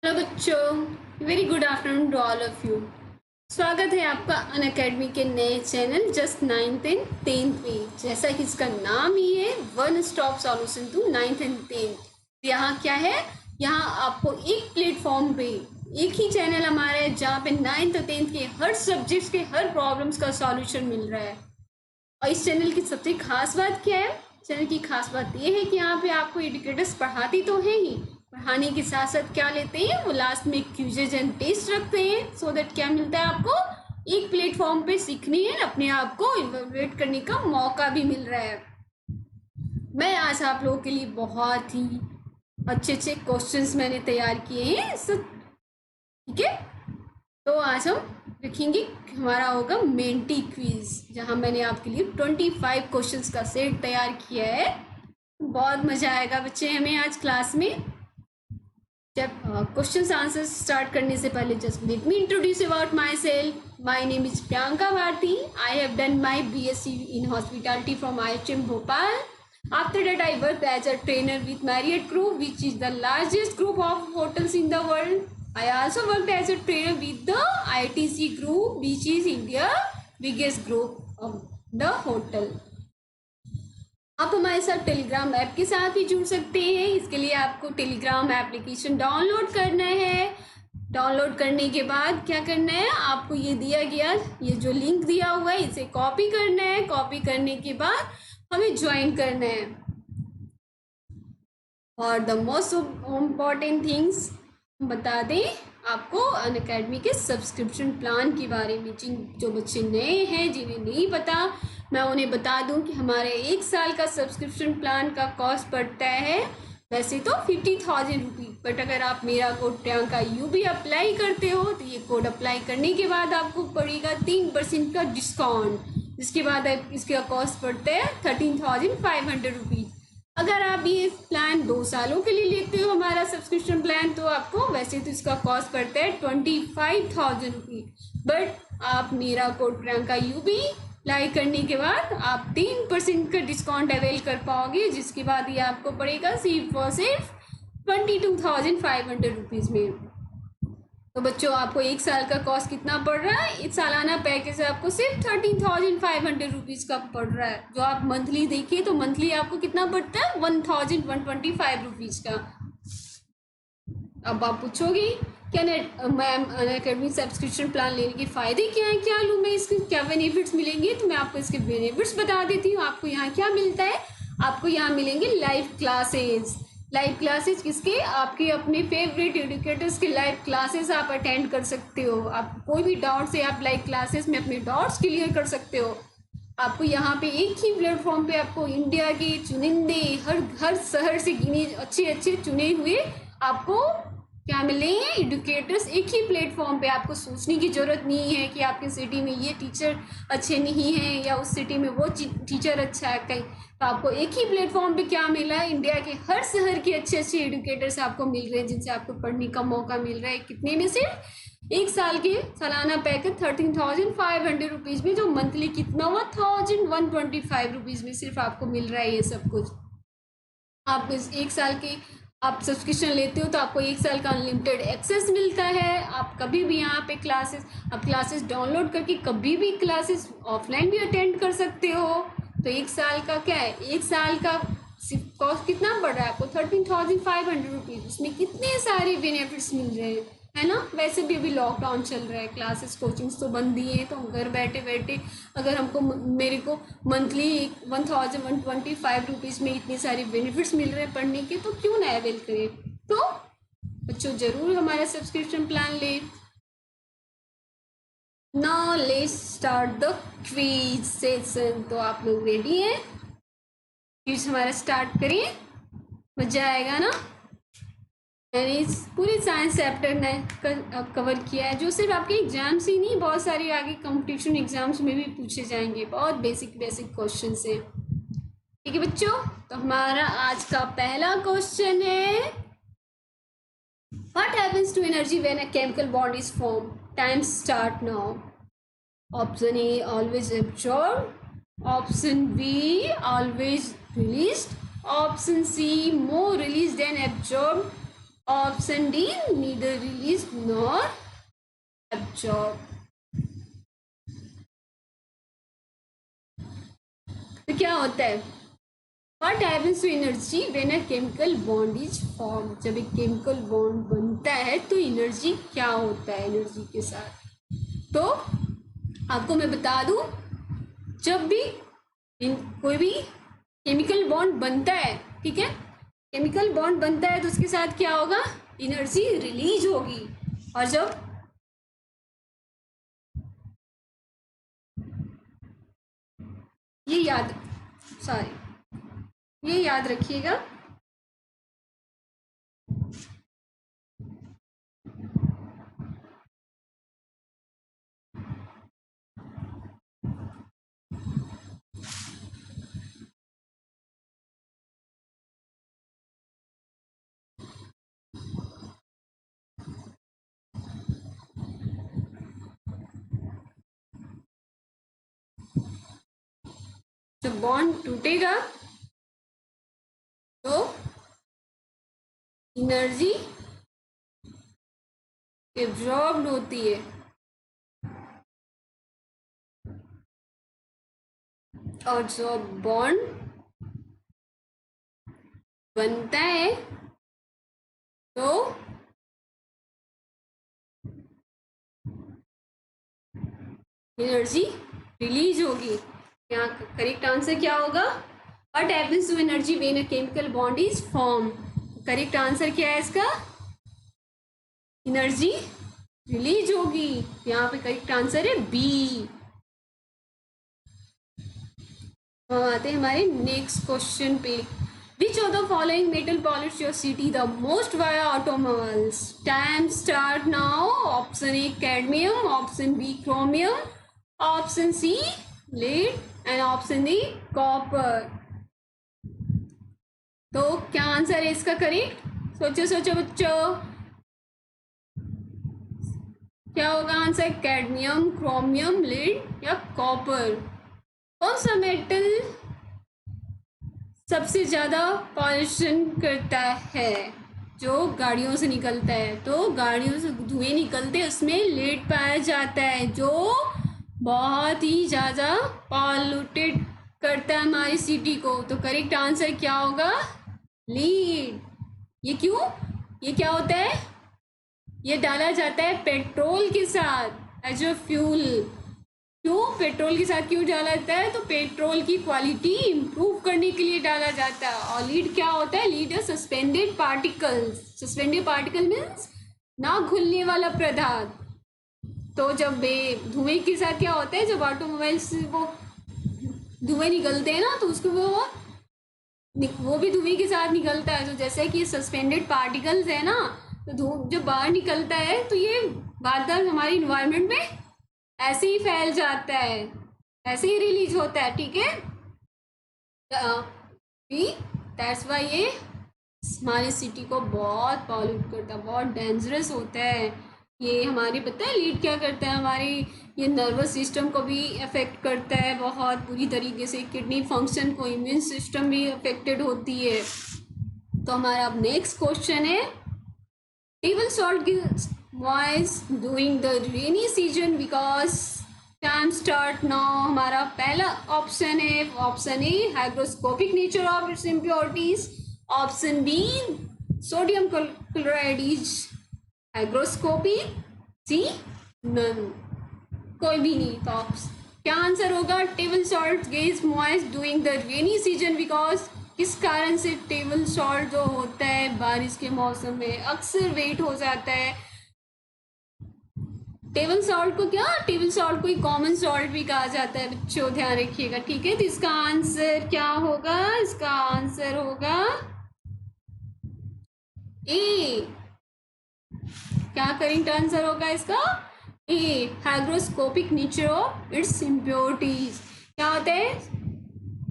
Hello बच्चों, very good afternoon to all of you. स्वागत है आपका अनअकैडमी के नए channel just ninth and tenth में। जैसा कि इसका नाम ही है, one stop solution to ninth and tenth. यहाँ क्या है, यहाँ आपको एक प्लेटफॉर्म पे एक ही चैनल हमारा है जहाँ पे नाइन्थ और टेंथ के हर सब्जेक्ट्स के हर प्रॉब्लम्स का सॉल्यूशन मिल रहा है। और इस चैनल की सबसे खास बात क्या है, चैनल की खास बात ये है कि यहाँ पे आपको एजुकेटर्स पढ़ाती तो है ही, पढ़ाने के साथ साथ क्या लेते हैं, वो लास्ट में क्विज़ेज एंड टेस्ट रखते हैं। सो दैट क्या मिलता है आपको, एक प्लेटफॉर्म पे सीखने है, अपने आप को इवैल्यूएट करने का मौका भी मिल रहा है। मैं आज आप लोगों के लिए बहुत ही अच्छे अच्छे क्वेश्चंस मैंने तैयार किए हैं। ठीक है, तो आज हम लिखेंगे, हमारा होगा मेंटी क्विज, जहां मैंने आपके लिए 25 क्वेश्चंस का सेट तैयार किया है। बहुत मजा आएगा बच्चे हमें आज क्लास में। जब क्वेश्चंस आंसर्स स्टार्ट करने से पहले just let me introduce about myself. My name is Priyanka Bharti. I have done my BSc in hospitality from IHM Bhopal. After that, I worked as a trainer with Marriott Group, which is the largest group of hotels in the world. I also worked as a trainer with the ITC Group, which is India's biggest group of the hotel. आप हमारे साथ Telegram app के साथ भी जुड़ सकते हैं। इसके लिए आपको टेलीग्राम एप्लीकेशन डाउनलोड करना है। डाउनलोड करने के बाद क्या करना है, आपको ये दिया गया, ये जो लिंक दिया हुआ है, इसे कॉपी करना है। कॉपी करने के बाद हमें ज्वाइन करना है। और द मोस्ट इम्पॉर्टेंट थिंग्स बता दें आपको अनअकैडमी के सब्सक्रिप्शन प्लान के बारे में। जो बच्चे नए हैं, जिन्हें नहीं पता, मैं उन्हें बता दूं कि हमारे 1 साल का सब्सक्रिप्शन प्लान का कॉस्ट पड़ता है वैसे तो 50,000 रुपीज़, बट अगर आप मेरा कोड प्रियंका यू भी अप्लाई करते हो तो ये कोड अप्लाई करने के बाद आपको पड़ेगा 3% का डिस्काउंट, जिसके बाद इसका कॉस्ट पड़ता है 13,500 रुपीज़। अगर आप ये प्लान 2 सालों के लिए लेते हो हमारा सब्सक्रिप्शन प्लान, तो आपको वैसे तो इसका कॉस्ट पड़ता है 25,000 रुपीज़, बट आप मेरा कोड प्रियंका यू भी अप्लाई करने के बाद आप 3% का डिस्काउंट अवेल कर पाओगे, जिसके बाद ये आपको पड़ेगा सिर्फ और सिर्फ 22,500 रुपीज़ में। तो बच्चों, आपको 1 साल का कॉस्ट कितना पड़ रहा है, इस सालाना पैकेज आपको सिर्फ 13,500 रुपीज़ का पड़ रहा है। जो आप मंथली देखिए तो मंथली आपको कितना पड़ता है, 1,125 रुपीज़ का। अब आप पूछोगे क्या मैम अनअकैडमी सब्सक्रिप्शन प्लान लेने के फ़ायदे क्या हैं, क्या लूँ मैं, इसके क्या बेनिफिट्स मिलेंगे। तो मैं आपको इसके बेनिफिट्स बता देती हूँ। आपको यहाँ क्या मिलता है, आपको यहाँ मिलेंगे लाइव क्लासेस। लाइव क्लासेस किसके, आपके अपने फेवरेट एजुकेटर्स के लाइव क्लासेस आप अटेंड कर सकते हो। आप कोई भी डाउट्स है, आप लाइव क्लासेस में अपने डाउट्स क्लियर कर सकते हो। आपको यहाँ पे एक ही प्लेटफॉर्म पे आपको इंडिया के चुनिंदे हर शहर से गिने अच्छे चुने हुए आपको क्या मिले हैं, एडुकेटर्स एक ही प्लेटफॉर्म पे। आपको सोचने की ज़रूरत नहीं है कि आपके सिटी में ये टीचर अच्छे नहीं हैं या उस सिटी में वो टीचर अच्छा है कहीं। तो आपको एक ही प्लेटफॉर्म पे क्या मिला है, इंडिया के हर शहर के अच्छे एडुकेटर्स आपको मिल रहे हैं, जिनसे आपको पढ़ने का मौका मिल रहा है। कितने में, सिर्फ 1 साल के सालाना पैकेज 13,500 रुपीज़ में, जो मंथली कितना हुआ 1,125 रुपीज़ में सिर्फ आपको मिल रहा है ये सब कुछ। आप इस 1 साल के आप सब्सक्रिप्शन लेते हो तो आपको 1 साल का अनलिमिटेड एक्सेस मिलता है। आप कभी भी यहाँ पे क्लासेस डाउनलोड करके कभी भी क्लासेस ऑफलाइन भी अटेंड कर सकते हो। तो 1 साल का क्या है, 1 साल का कॉस्ट कितना पड़ रहा है आपको, 13,500 रुपीज़। उसमें कितने सारे बेनिफिट्स मिल रहे हैं, है ना। वैसे भी अभी लॉकडाउन चल रहा है, क्लासेस कोचिंग्स तो बंद ही है, तो हम घर बैठे बैठे अगर मेरे को मंथली 1,125 रुपीज़ में इतने सारे बेनिफिट्स मिल रहे हैं पढ़ने के, तो क्यों ना अवेल करें। तो बच्चों, ज़रूर हमारा सब्सक्रिप्शन प्लान ले। Now let's start the quiz session. तो आप लोग रेडी हैं, क्विज हमारा स्टार्ट करिए, मजा आएगा ना। मैंने इस पूरे साइंस चैप्टर ने कवर किया है, जो सिर्फ आपके एग्जाम्स ही नहीं, बहुत सारे आगे कंपटीशन एग्जाम्स में भी पूछे जाएंगे। बहुत बेसिक क्वेश्चन है। ठीक है बच्चों, तो हमारा आज का पहला क्वेश्चन है, what happens to energy when a chemical bond is form. Time start now. Option A, always absorb. Option B, always released. Option C, more release than absorb. Option D neither release nor absorb. तो क्या होता है, what happens to energy when a chemical bond is form. जब एक chemical bond बनता है तो energy क्या होता है एनर्जी के साथ। तो आपको मैं बता दूं, जब भी कोई भी केमिकल बॉन्ड बनता है, ठीक है, केमिकल बॉन्ड बनता है तो उसके साथ क्या होगा, एनर्जी रिलीज होगी। और जब ये याद सॉरी ये याद रखिएगा, जब बॉन्ड टूटेगा तो एनर्जी एब्जॉर्ब्ड होती है, और जो बॉन्ड बनता है तो एनर्जी रिलीज होगी। यहाँ करेक्ट आंसर क्या होगा, what happens to energy when a chemical bond is form. Correct answer क्या है इसका, एनर्जी रिलीज होगी। यहाँ पे करेक्ट आंसर है बी। हम आते हैं हमारे नेक्स्ट क्वेश्चन पे। Which of the following metal pollutes your city the most via automobiles? Time start now. Option A cadmium, option B chromium, option C lead and option D copper. तो क्या answer है इसका correct, सोचो सोचो बच्चों, क्या होगा आंसर, कैडमियम, क्रोमियम, लीड या कॉपर। कौन सा मेटल सबसे ज़्यादा पॉल्यूशन करता है, जो गाड़ियों से निकलता है। तो गाड़ियों से धुएं निकलते हैं, उसमें लीड पाया जाता है, जो बहुत ही ज़्यादा पॉल्यूटेड करता है हमारी सिटी को। तो करेक्ट आंसर क्या होगा, लीड। ये क्यों, ये क्या होता है, ये डाला जाता है पेट्रोल के साथ एज अ फ्यूल। क्यों पेट्रोल के साथ क्यों डाला जाता है, तो पेट्रोल की क्वालिटी इंप्रूव करने के लिए डाला जाता है। और लीड क्या होता है, लीड है suspended particles. Suspended particle means ना घुलने वाला पदार्थ। तो जब धुएं के साथ क्या होता है, जब ऑटोमोबाइल से वो धुएं निकलते हैं ना, तो उसको वो भी धुएं के साथ निकलता है। तो जैसे कि सस्पेंडेड पार्टिकल्स है ना, तो जब बाहर निकलता है तो ये बार हमारे इन्वायरमेंट में ऐसे ही फैल जाता है, ऐसे ही रिलीज होता है, ठीक है। दैट्स वाई ये हमारी सिटी को बहुत पॉल्यूट करता है, बहुत डेंजरस होता है। ये हमारी पता है लीड क्या करता है, हमारी ये नर्वस सिस्टम को भी अफेक्ट करता है बहुत बुरी तरीके से, किडनी फंक्शन को, इम्यून सिस्टम भी अफेक्टेड होती है। तो हमारा अब नेक्स्ट क्वेश्चन है, table salt voice during the rainy season because time start now. हमारा पहला ऑप्शन है option A hygroscopic nature of its impurities, option B sodium chloride is hygroscopic, C none, कोई भी नहीं। तो क्या आंसर होगा, table salt gets moist during the rainy season because किस कारण से टेबल सॉल्ट जो होता है बारिश के मौसम में अक्सर वेट हो जाता है। टेबल सॉल्ट को क्या, टेबल सॉल्ट को कॉमन सॉल्ट भी कहा जाता है बच्चों, ध्यान रखिएगा, ठीक है। तो इसका आंसर क्या होगा, इसका आंसर होगा ए। क्या करेक्ट आंसर होगा इसका, a hygroscopic nature of its impurities. क्या होता है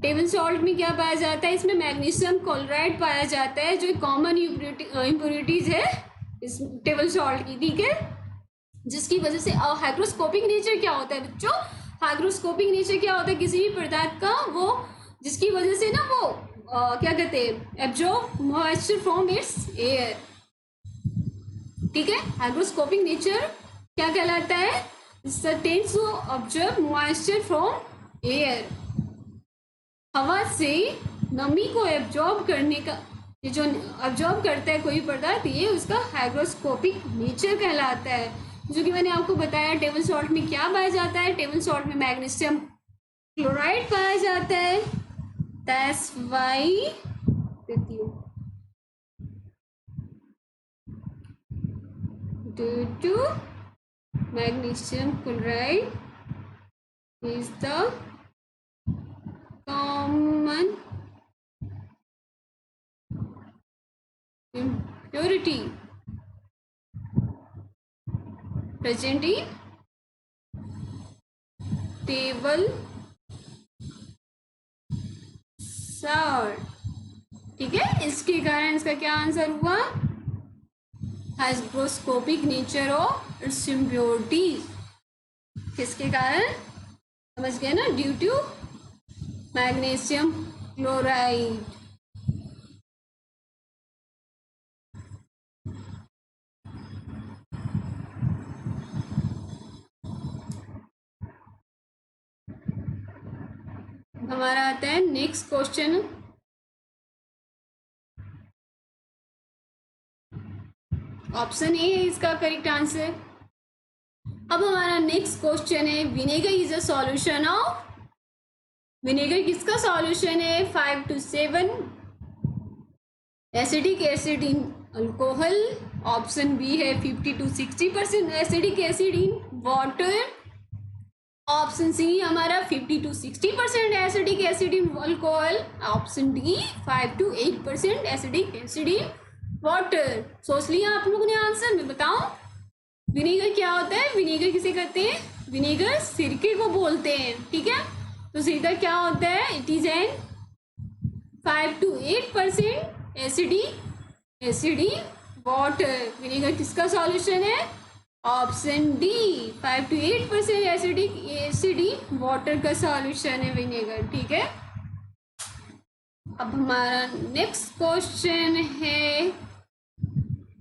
टेबल सॉल्ट में, क्या पाया जाता है, इसमें मैग्नीशियम क्लोराइड पाया जाता है, जो कॉमन इम्प्योरिटीज है इस टेबल सॉल्ट की, ठीक है। जिसकी वजह से हाइग्रोस्कोपिक नेचर क्या होता है बच्चों, हाइग्रोस्कोपिक नेचर क्या होता है किसी भी पदार्थ का, वो जिसकी वजह से ना वो क्या कहते हैं, absorb moisture from its air. ठीक है। हाइग्रोस्कोपिक नेचर क्या कहलाता है? Tends to observe moisture from air, हवा से नमी को एब्जॉर्ब करने का, ये जो एब्जॉर्ब करता है कोई पदार्थ, ये उसका हाइग्रोस्कोपिक नेचर कहलाता है। जो कि मैंने आपको बताया टेबल सॉल्ट में क्या पाया जाता है, टेबल सॉल्ट में मैग्नीशियम क्लोराइड पाया जाता है। दैट्स व्हाई देती हूँ due to magnesium chloride is the common impurity present in table salt। ठीक है, इसके कारण इसका क्या आंसर हुआ? Hygroscopic nature of its impurities, किसके कारण? समझ गए ना? Due to magnesium chloride. हमारा आता है नेक्स्ट क्वेश्चन। ऑप्शन ए है इसका करेक्ट आंसर। अब हमारा नेक्स्ट क्वेश्चन है, vinegar is a solution of, vinegar किसका सॉल्यूशन है? 5 to 7 acidic acid in alcohol. Option B है 50 to 60% acidic acid in water. Option C हमारा 50 to 60% acidic acid in alcohol. Option D 5 to 8% acidic acid in water. सोच लिया आप लोगों ने answer? मैं बताऊं विनेगर क्या होता है? विनेगर किसे कहते हैं? विनेगर सिरके को बोलते हैं। ठीक है, तो सिरका क्या होता है? It is an 5 to 8% acid in water. Vinegar किसका सॉल्यूशन है? Option D 5 to 8% acid in water का सॉल्यूशन है विनेगर। ठीक है, अब हमारा नेक्स्ट क्वेश्चन है,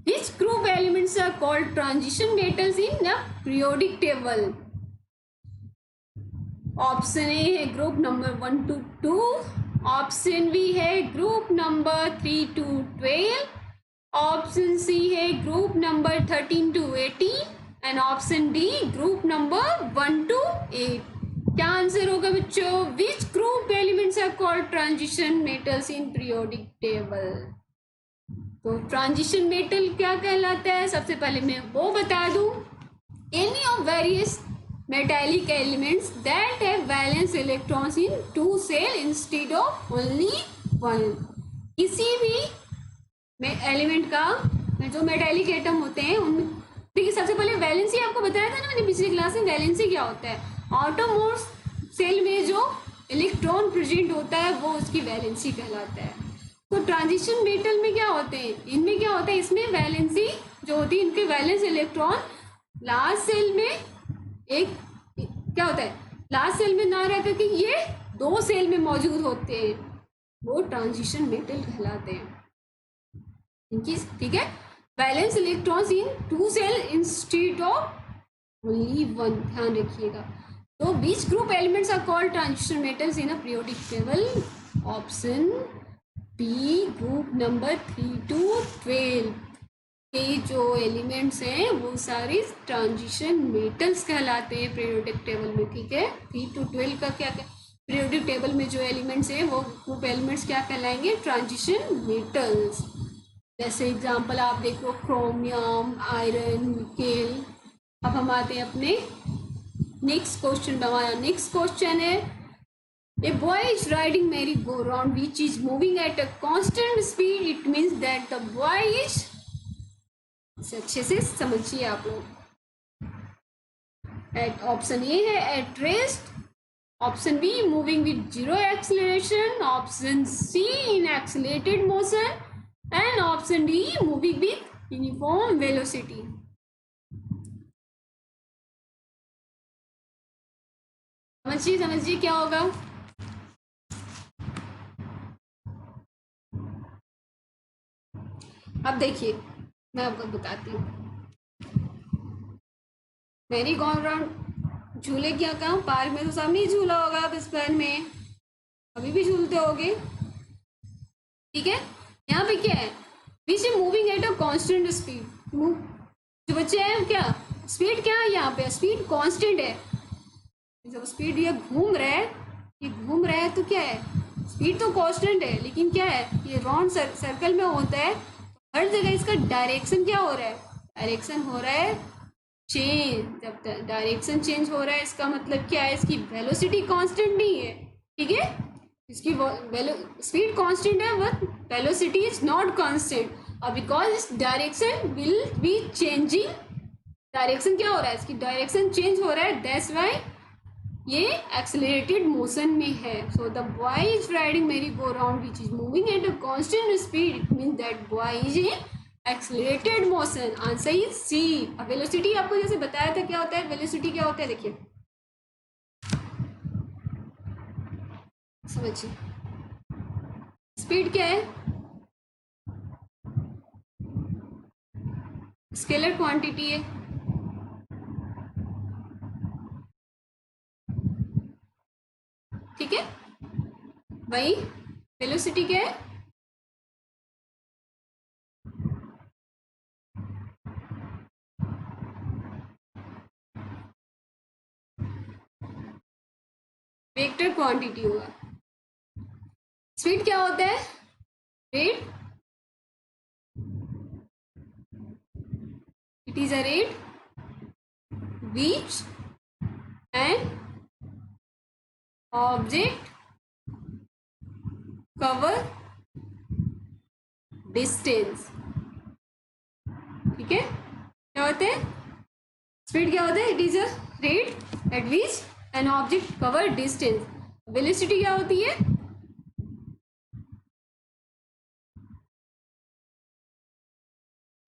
which group elements are called transition metals in the periodic table? Option A है group number 1 to 2, option B है group number 3 to 12, option C है group number 13 to 18 and option D group number 1 to 8। क्या answer होगा बच्चों? Which group elements are called transition metals in periodic table? तो transition metal क्या कहलाता है? सबसे पहले मैं वो बता दूं, any of various metallic elements that have valence electrons in 2 cell instead of only 1। किसी भी एलिमेंट का जो मेटालिक एटम होते हैं उनमें, देखिए सबसे पहले वैलेंसी आपको बताया था ना मैंने पिछली क्लास में, वैलेंसी क्या होता है? ऑटोमोर्स सेल में जो इलेक्ट्रॉन प्रेजेंट होता है वो उसकी वैलेंसी कहलाता है। तो ट्रांजिशन मेटल में क्या होते हैं? इनमें क्या होता है? इसमें वैलेंसी जो होती है, इनके वैलेंस इलेक्ट्रॉन लास्ट सेल में एक क्या होता है? लास्ट सेल में ना रह करके ये 2 सेल में मौजूद होते हैं, वो ट्रांजिशन मेटल कहलाते हैं। इनकी ठीक है, valence electrons in 2 cell instead of only 1, ध्यान रखिएगा। तो बीच group elements are called transition metals in a periodic table. Option B group number 3 to 12 के जो एलिमेंट्स हैं वो सारे ट्रांजिशन मेटल्स कहलाते हैं पीरियोडिक टेबल में। ठीक है, 3 to 12 का क्या पीरियोडिक टेबल में जो एलिमेंट्स हैं वो ग्रुप एलिमेंट्स क्या कहलाएंगे? Transition metals. जैसे एग्जांपल आप देखो, क्रोमियम, आयरन, निकेल। अब हम आते हैं अपने नेक्स्ट क्वेश्चन में। हमारा नेक्स्ट क्वेश्चन है, a boy is riding merry-go-round which is moving at a constant speed, it means that the boy is, इसे अच्छे से समझिए आप लोग। एट ऑप्शन ए है at rest, option B moving with 0 acceleration, option C in accelerated motion and option D moving with uniform velocity. समझिए क्या होगा? अब देखिए मैं आपको बताती हूँ। मैरी गो राउंड झूले क्या कहाँ पार्क में तो सामने ही झूला होगा बचपन में, अभी भी झूलते होगे। ठीक है, यहाँ पे क्या है, विच is moving at a constant speed. जो बच्चे हैं क्या, स्पीड क्या है यहाँ पे, स्पीड कांस्टेंट है। जब स्पीड ये घूम रहा है, ये घूम रहा है तो क्या है, स्पीड तो कांस्टेंट है, लेकिन क्या है ये राउंड सर्कल में होता है, हर जगह इसका डायरेक्शन क्या हो रहा है, डायरेक्शन हो रहा है चेंज। जब डायरेक्शन चेंज हो रहा है इसका मतलब क्या है, इसकी वेलोसिटी कांस्टेंट नहीं है। ठीक है, इसकी स्पीड कांस्टेंट है but velocity is not constant, और बिकॉज इस direction will be changing. Direction क्या हो रहा है, इसकी डायरेक्शन चेंज हो रहा है, दैट्स व्हाई ये एक्सेलरेटेड मोशन में है। So the boy is riding merry go round which is moving at a constant speed, it mean that boy is in accelerated motion. Answer is C. अब velocity आपको जैसे बताया था क्या होता है, वेलोसिटी क्या होता है, देखिए समझिए। स्पीड क्या है, स्केलर क्वांटिटी है। ठीक है, वही वेलोसिटी क्या है, वेक्टर क्वांटिटी होगा। स्पीड क्या होता है, rate, it is a rate which an object cover distance। ठीक है, क्या होते हैं, स्पीड क्या होता है, it is a rate at which an object cover distance. Velocity क्या होती है,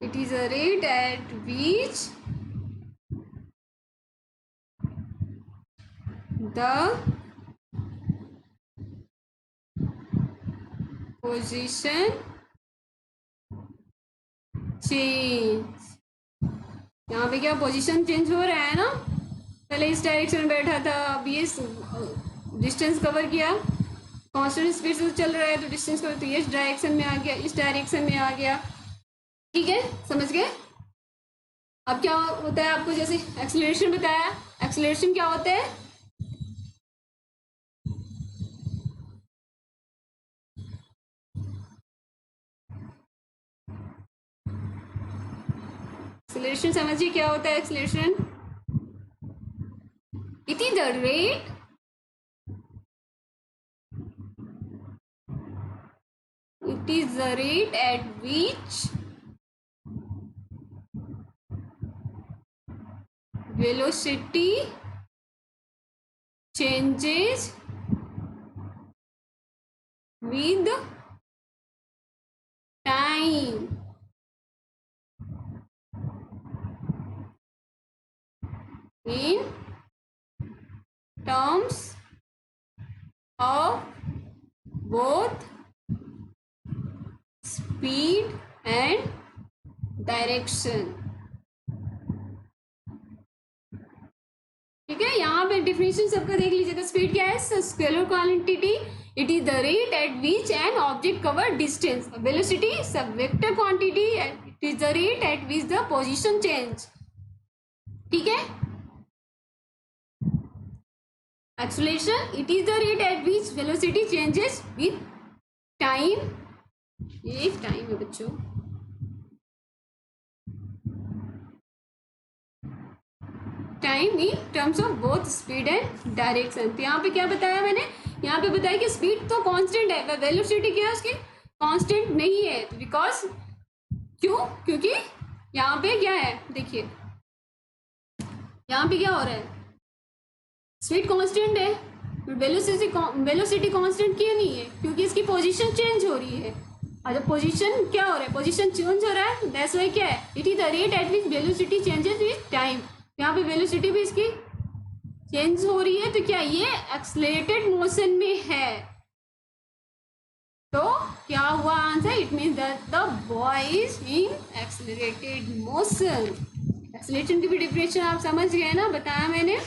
it is a rate at which the position change. यहाँ पे क्या पोजीशन चेंज हो रहा है ना, पहले इस डायरेक्शन में बैठा था, अब ये डिस्टेंस कवर किया, कांस्टेंट स्पीड से चल रहा है तो डिस्टेंस कवर, तो ये इस डायरेक्शन में आ गया, इस डायरेक्शन में आ गया। ठीक है, समझ गए। अब क्या होता है, आपको जैसे एक्सीलरेशन बताया, एक्सीलरेशन क्या होता है, एक्सीलरेशन समझिए क्या होता है acceleration, it is the rate at which velocity changes with time। in terms of both speed and direction। ठीक है, यहाँ पे डिफिनेशन सबका देख लीजिएगा। स्पीड क्या है, scalar quantity, it is the rate at which an object cover distance. Velocity सब vector quantity, it is the rate at which the position change. ठीक है, acceleration, it is the rate at which velocity changes with time. ये time है बच्चों, time in terms of both speed and direction. तो यहाँ पे क्या बताया मैंने, यहाँ पे बताया कि स्पीड तो कांस्टेंट है, वेलोसिटी क्या है उसकी, कांस्टेंट नहीं है। बिकॉज क्यों, क्योंकि यहाँ पे क्या है, देखिए यहाँ पे क्या हो रहा है, स्पीड कांस्टेंट है, वेलोसिटी कांस्टेंट क्यों नहीं है, क्योंकि इसकी पोजीशन चेंज हो रही है। और जब पोजीशन क्या हो रहा है, पोजीशन चेंज हो रहा है, दैट्स व्हाई क्या है, it is the rate at which velocity changes with time. यहाँ पे वेलोसिटी भी इसकी चेंज हो रही है, तो क्या ये एक्सेलरेटेड मोशन में है, तो क्या हुआ answer, it means that the boy is in accelerated motion. Acceleration की भी डेफिनेशन आप समझ गए ना, बताया मैंने।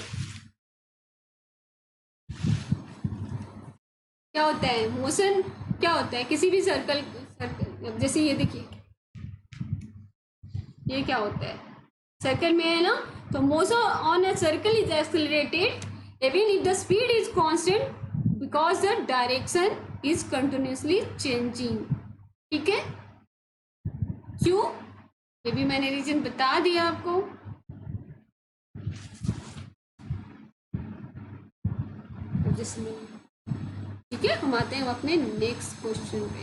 क्या होता है मोशन, क्या होता है किसी भी सर्कल, जैसे ये देखिए ये क्या होता है, सर्कल में है ना, तो motion on a circle is accelerated even if the speed is constant because the direction is continuously changing। ठीक है, क्यों, ये भी मैंने रीजन बता दिया आपको। ठीक है, हम आते हैं अपने नेक्स्ट क्वेश्चन पे।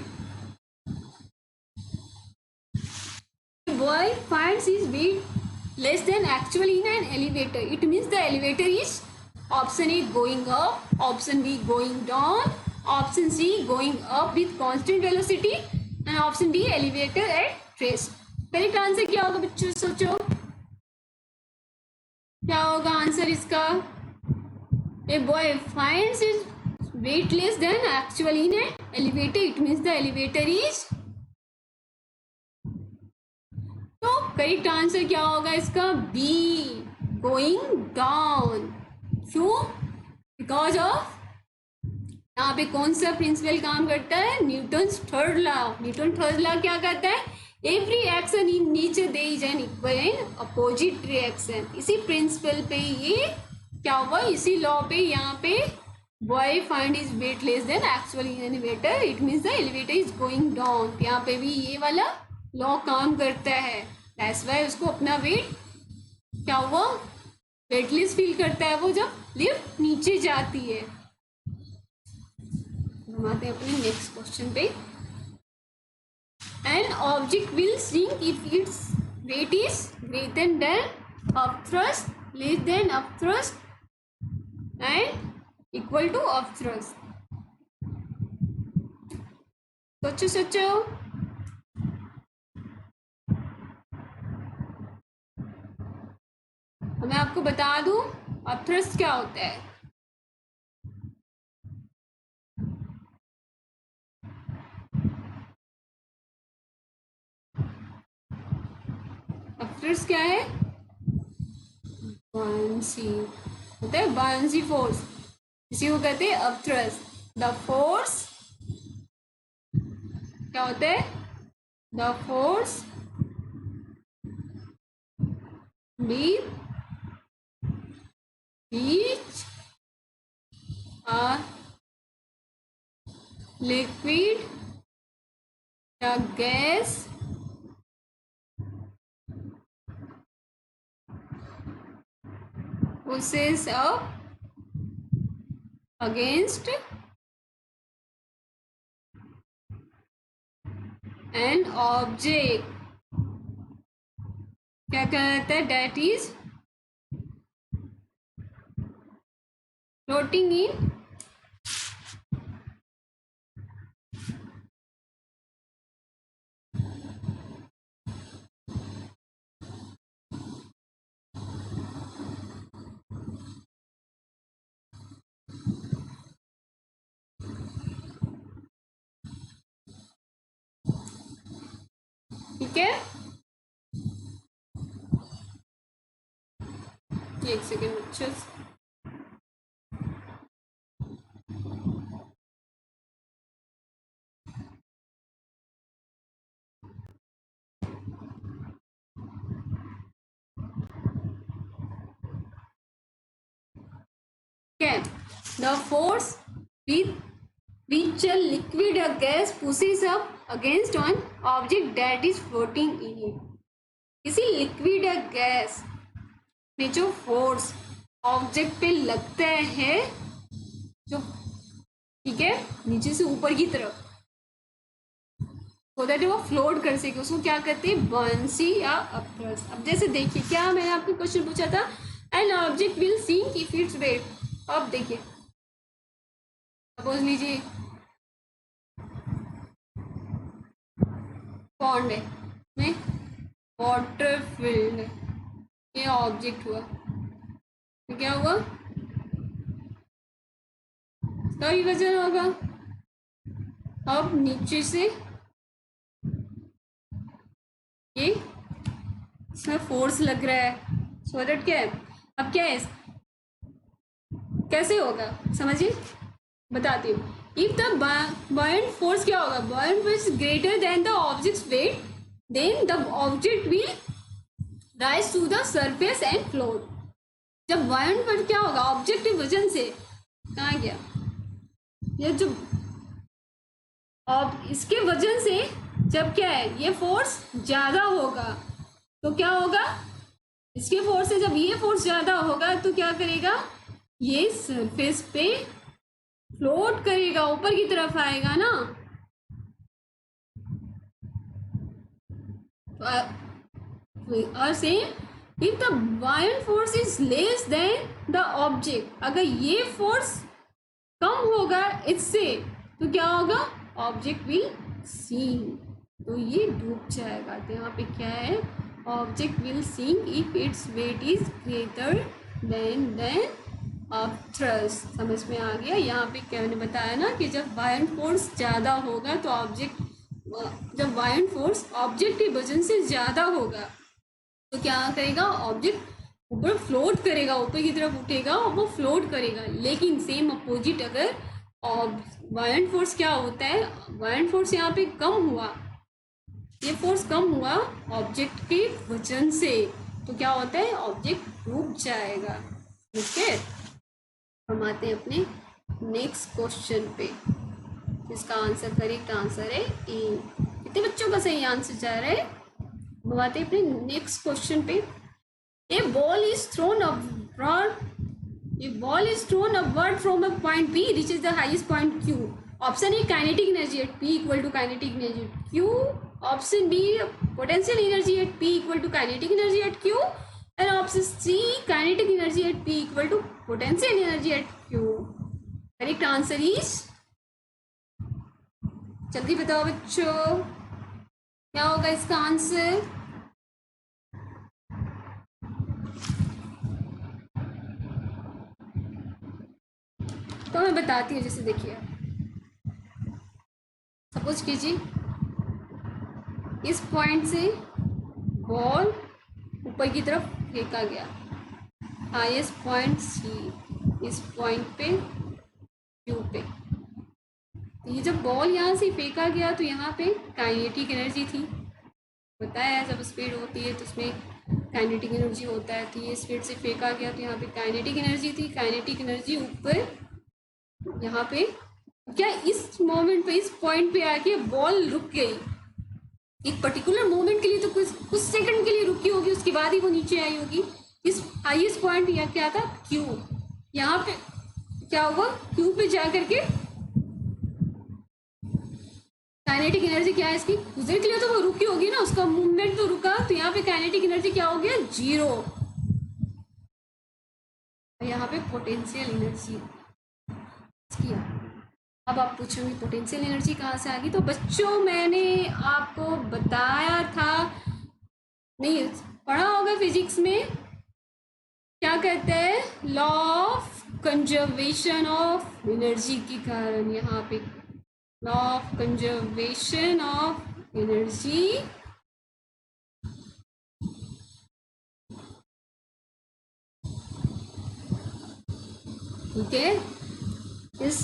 Boy finds his weight less than actual in an elevator. It means the elevator is option A going up, option B going down, option C going up with constant velocity, and option D elevator at rest। Correct answer क्या होगा बच्चों, सोचो क्या होगा answer इसका। A boy finds his weight less than actual in an elevator. It means the elevator is, तो correct answer क्या होगा इसका, बी गोइंग डाउन। क्यों, बिकॉज ऑफ यहाँ पे कौन सा प्रिंसिपल काम करता है, Newton third law. Newton third law क्या कहता है, every action in nature there is an equal and opposite reaction. इसी प्रिंसिपल पे ये क्या हुआ, इसी लॉ पे यहाँ पे boy find is weight less than actual in elevator, it means the elevator is going down. यहाँ पे भी ये वाला लॉ काम करता है, दैट्स व्हाई उसको अपना वेट क्या हुआ, वेटलेस फील करता है वो जब लिफ्ट नीचे जाती है। हम आते हैं अपने नेक्स्ट क्वेश्चन पे। An object will sink if its weight is greater than upthrust, less than upthrust, and equal to upthrust। सोचो सोचो, मैं आपको बता दूं अपथ्रस्ट क्या होता है। अपथ्रस्ट क्या है, बायंसी होता है, बायंसी फोर्स, इसी को कहते हैं अपथ्रस्ट। द फोर्स क्या होता है, the force with which a liquid, a gas pushes up against an object, क्या कहता है, that is floating in ठीक है, एक सेकेंड बच्चों, क्या, the force with which a liquid or gas pushes up against an object that is floating in it। किसी liquid या गैस में जो फोर्स ऑब्जेक्ट पे लगता है, जो ठीक है नीचे से ऊपर की तरफ, होता है वो फ्लोट कर सके, उसको क्या कहते हैं, बॉयंसी या अपथ्रस्ट। अब जैसे देखिए क्या मैंने आपको क्वेश्चन पूछा था, an object will sink if its weight. अब देखिए सपोज लीजिए पॉन्ड है में वाटर फिल्ड है, ये ऑब्जेक्ट हुआ, तो क्या हुआ, इसका भी वजन होगा। अब नीचे से ये इसमें फोर्स लग रहा है, सो दैट क्या है, अब क्या है, कैसे होगा समझिए, बताती हूँ। इफ द बॉयंट फोर्स क्या होगा, buoyant force greater than the object weight, then the object will rise to the surface and float. जब बॉयंट फोर्स क्या होगा, ऑब्जेक्ट के वजन से, कहाँ गया ये जो, और इसके वजन से जब क्या है, ये फोर्स ज्यादा होगा तो क्या होगा, इसके फोर्स से जब ये फोर्स ज्यादा होगा तो क्या करेगा, ये सरफेस पे फ्लोट करेगा, ऊपर की तरफ आएगा ना। और same, if the Bayern force is less than the object, अगर ये फोर्स कम होगा इससे तो क्या होगा, ऑब्जेक्ट विल सिंक, तो ये डूब जाएगा। तो यहाँ पे क्या है, object will sink if its weight is greater than of thrust. समझ में आ गया। यहाँ पे क्या मैंने बताया ना कि जब बायन फोर्स ज़्यादा होगा तो ऑब्जेक्ट, जब बायन फोर्स ऑब्जेक्ट के वजन से ज़्यादा होगा तो क्या करेगा, ऑब्जेक्ट ऊपर फ्लोट करेगा, ऊपर की तरफ उठेगा और वो फ्लोट करेगा। लेकिन सेम अपोजिट, अगर बायन फोर्स क्या होता है, बायन फोर्स यहाँ पे कम हुआ, ये फोर्स कम हुआ ऑब्जेक्ट के वजन से, तो क्या होता है, ऑब्जेक्ट डूब जाएगा। ठीक है, हम आते हैं अपने नेक्स्ट क्वेश्चन पे, जिसका आंसर, करेक्ट आंसर है ए। कितने बच्चों का सही आंसर जा रहा है। हम आते हैं अपने नेक्स्ट क्वेश्चन पे। A ball is thrown upward. A ball is thrown upward from a point P reaches the highest point Q. Option A, kinetic energy at P equal to kinetic energy at Q. Option B, potential energy at P equal to kinetic energy at Q. And option C, kinetic energy at P equal to potential energy at Q. Correct answer is, जल्दी बताओ बच्चों, क्या होगा इसका answer. तो मैं बताती हूँ, जैसे देखिए, सपोज कीजिए इस पॉइंट से बॉल ऊपर की तरफ फेंका गया, हाईएस्ट पॉइंट सी, इस पॉइंट पे क्यू पे। तो ये जब बॉल यहाँ से फेंका गया तो यहाँ पे काइनेटिक एनर्जी थी, बताया जब स्पीड होती है तो उसमें काइनेटिक एनर्जी होता है। तो ये स्पीड से फेंका गया तो यहाँ पे काइनेटिक एनर्जी थी, काइनेटिक एनर्जी ऊपर यहाँ पे क्या, इस मोमेंट पे, इस पॉइंट पे आके बॉल रुक गई, एक पर्टिकुलर मोमेंट के लिए, तो कुछ सेकंड के लिए रुकी होगी, उसके बाद ही वो नीचे आई होगी। इस हाईएस्ट पॉइंट यहाँ क्या था, क्यू, यहाँ पे क्या होगा, क्यू पे जा करके काइनेटिक एनर्जी क्या है इसकी, कुछ देर के लिए तो वो रुकी होगी ना, उसका मूवमेंट तो रुका, तो यहाँ पे काइनेटिक एनर्जी क्या हो गया, 0। यहाँ पे पोटेंशियल एनर्जी किया। अब आप पूछोगे पोटेंशियल एनर्जी कहाँ से आ गई, तो बच्चों मैंने आपको बताया था, नहीं पढ़ा होगा फिजिक्स में, क्या कहते हैं, law of conservation of energy के कारण, यहाँ पे law of conservation of energy, ठीक है। इस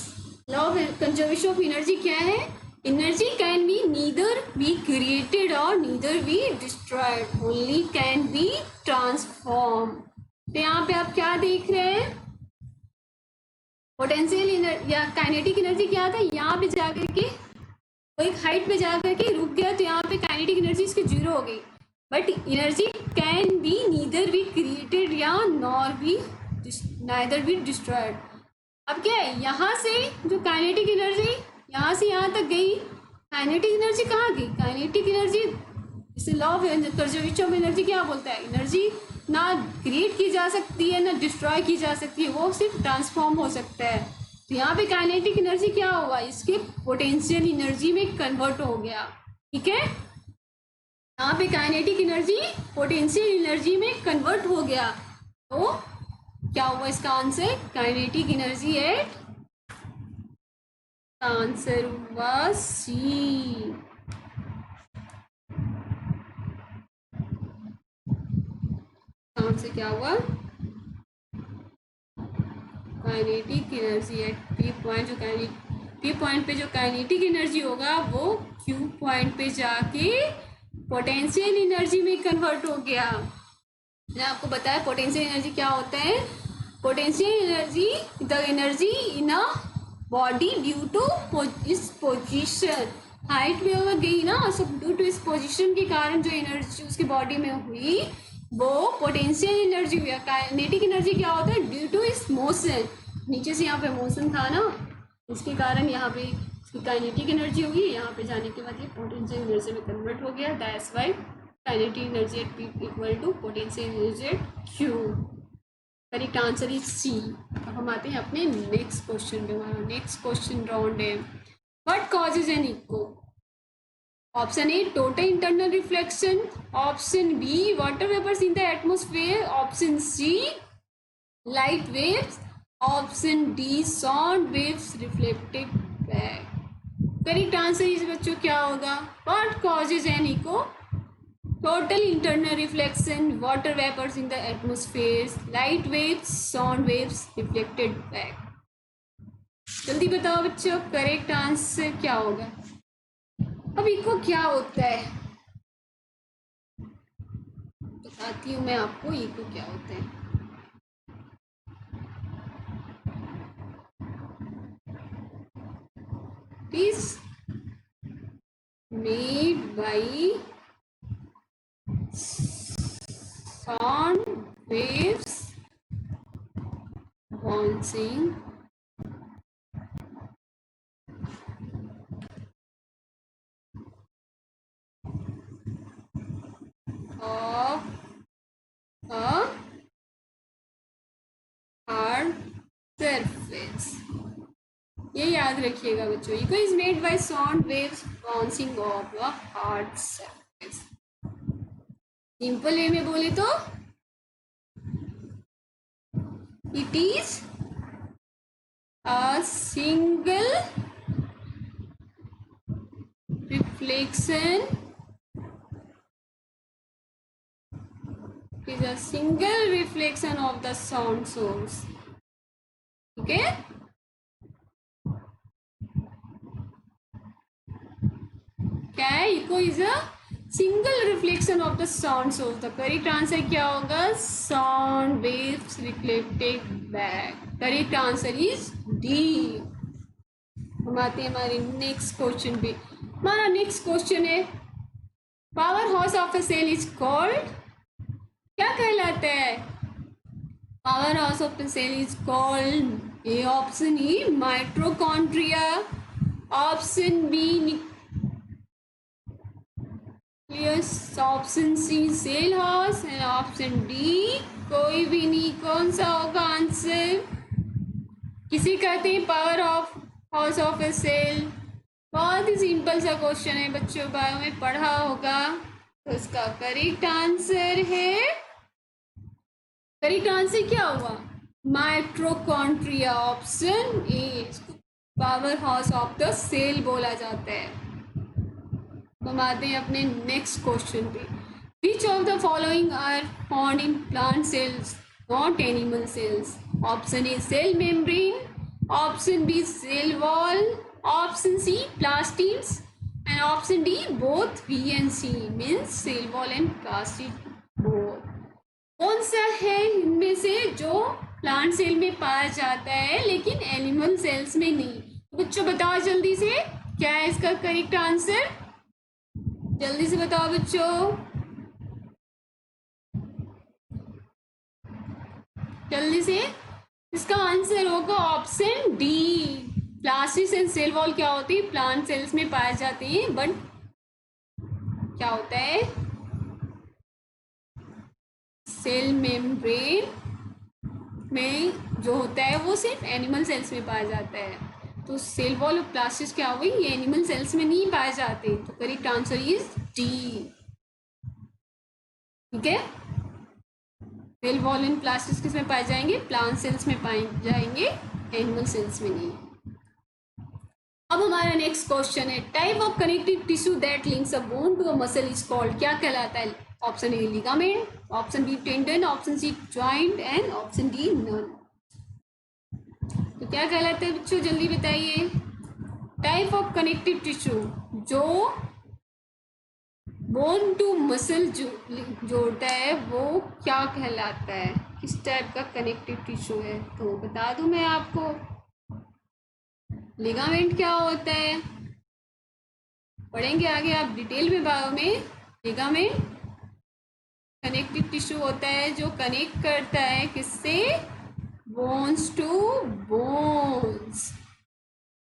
law of conservation of energy क्या है, energy can be neither be created और neither be destroyed, only can be transform. तो यहाँ पे आप क्या देख रहे हैं, पोटेंशियल एनर्जी या काइनेटिक एनर्जी क्या था, यहाँ पे जाकर के वो एक हाइट पे जाकर के रुक गया, तो यहाँ पे काइनेटिक एनर्जी इसकी 0 हो गई। But energy can be neither be created या nor be neither be destroyed. अब क्या है, यहाँ से जो काइनेटिक एनर्जी यहाँ से यहाँ तक गई, काइनेटिक एनर्जी कहाँ गई, काइनेटिक एनर्जी, इसे law of conservation of energy क्या बोलता है, एनर्जी ना क्रिएट की जा सकती है ना डिस्ट्रॉय की जा सकती है, वो सिर्फ ट्रांसफॉर्म हो सकता है। तो यहाँ पे काइनेटिक एनर्जी क्या होगा, इसके पोटेंशियल एनर्जी में कन्वर्ट हो गया, ठीक है। यहाँ पे काइनेटिक एनर्जी पोटेंशियल एनर्जी में कन्वर्ट हो गया, तो क्या हुआ इसका answer, kinetic energy eight, answer हुआ सी। क्या हुआ, kinetic energy eight P point, जो पी पॉइंट पे जो काइनेटिक एनर्जी होगा वो क्यू पॉइंट पे जाके पोटेंशियल एनर्जी में कन्वर्ट हो गया। मैंने आपको बताया पोटेंशियल एनर्जी क्या होता है। Potential energy the energy in a body due to its position, height में अगर गई ना, सब ड्यू टू इस पोजिशन के कारण जो एनर्जी उसकी बॉडी में हुई वो पोटेंशियल एनर्जी हुई। काइनेटिक एनर्जी क्या होता है, ड्यू टू इस मोशन, नीचे से यहाँ पे मोशन था ना, इसके कारण यहाँ पे इसकी काइनेटिक एनर्जी होगी, यहाँ पे जाने के बाद ये पोटेंशियल एनर्जी में कन्वर्ट हो गया। That's why kinetic energy at P equal to potential energy at Q। Correct answer is C. अब हम आते हैं अपने नेक्स्ट क्वेश्चन पे। हमारा नेक्स्ट क्वेश्चन राउंड है what causes an echo. Option A total internal reflection, option B water vapours in the atmosphere, option C light waves, option D sound waves reflected back. Correct answer is बच्चों क्या होगा, what causes an echo, total internal reflection, water vapours in the atmosphere, light waves, sound waves reflected back. जल्दी बताओ बच्चों correct answer क्या होगा। अब eco क्या होता है बताती हूँ मैं आपको, इको क्या होता है। Is made by sound waves bouncing off a hard surface। ये याद रखिएगा बच्चों, echo is made by sound waves bouncing off a hard surface. Simple way में बोले तो it is a single reflection, is a single reflection of the sound source। ठीक है, क्या है, echo is a single reflection of the sound source. The correct answer क्या होगा, sound waves reflected back. Correct answer is D. हम आते हैं हमारे नेक्स्ट क्वेश्चन पे। हमारा नेक्स्ट क्वेश्चन है power house of a cell is called, क्या कहलाता है, power house of the cell is called A option E mitochondria, option B option C cell house and option D कोई भी नहीं। कौन सा होगा आंसर, किसी कहते हैं power of house of a cell. बहुत ही सिंपल सा क्वेश्चन है बच्चों, बायो में पढ़ा होगा। तो इसका करेक्ट आंसर है, करेक्ट आंसर क्या हुआ, mitochondria, option A power house of the cell बोला जाता है। हम आते हैं अपने नेक्स्ट क्वेश्चन पे। Which of the following are found in plant cells not animal cells. Option A cell membrane, option B cell wall, option C plastids and option D both B and C, means cell wall and plastid both. कौन सा है इनमें से जो plant cell में पाया जाता है लेकिन एनिमल सेल्स में नहीं। बच्चों बताओ जल्दी से क्या है इसका करेक्ट आंसर, जल्दी से बताओ बच्चों, जल्दी से। इसका आंसर होगा option D, plastids and cell wall क्या होती है, प्लांट सेल्स में पाए जाते हैं, बट क्या होता है, सेल मेम्ब्रेन में जो होता है वो सिर्फ एनिमल सेल्स में पाया जाता है। तो सेल वॉल और प्लास्टिड्स क्या हुई, ये एनिमल सेल्स में नहीं पाए जाते। तो करेक्ट आंसर इज डी। ठीक है, सेल वॉल एंड प्लास्टिड्स किस में पाए जाएंगे, प्लांट सेल्स में पाए जाएंगे, एनिमल सेल्स में नहीं। अब हमारा नेक्स्ट क्वेश्चन है type of connective tissue that links a bone to a muscle is called, क्या कहलाता है, option A ligament, option B tendon, option C joint and option D none. तो क्या कहलाता है बच्चों, जल्दी बताइए। टाइप ऑफ कनेक्टिव टिश्यू जो बोन टू मसल जोड़ता है वो क्या कहलाता है, किस टाइप का कनेक्टिव टिश्यू है? तो बता दूं मैं आपको, लिगामेंट क्या होता है, पढ़ेंगे आगे आप डिटेल में बायो में। लिगामेंट कनेक्टिव टिश्यू होता है जो कनेक्ट करता है किससे, बोन्स टू बोन्स।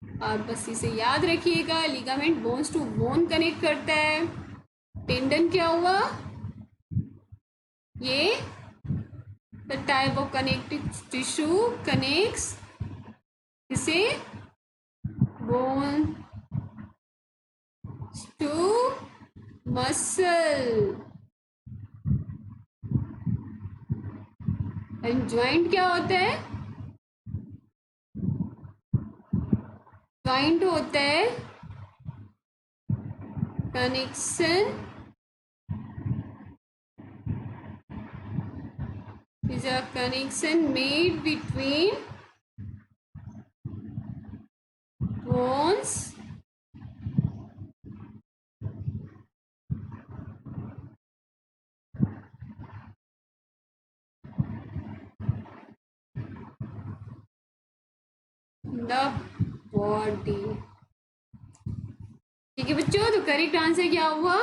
आप बस इसे याद रखिएगा, ligament bones to bone connect करता है। टेंडन क्या हुआ, ये the type of connective tissue connects किसे, bone to muscle. And joint क्या होता है, ज्वाइंट होता है connection is a connection made between bones the body। ठीक है बच्चों, तो करेक्ट आंसर क्या हुआ,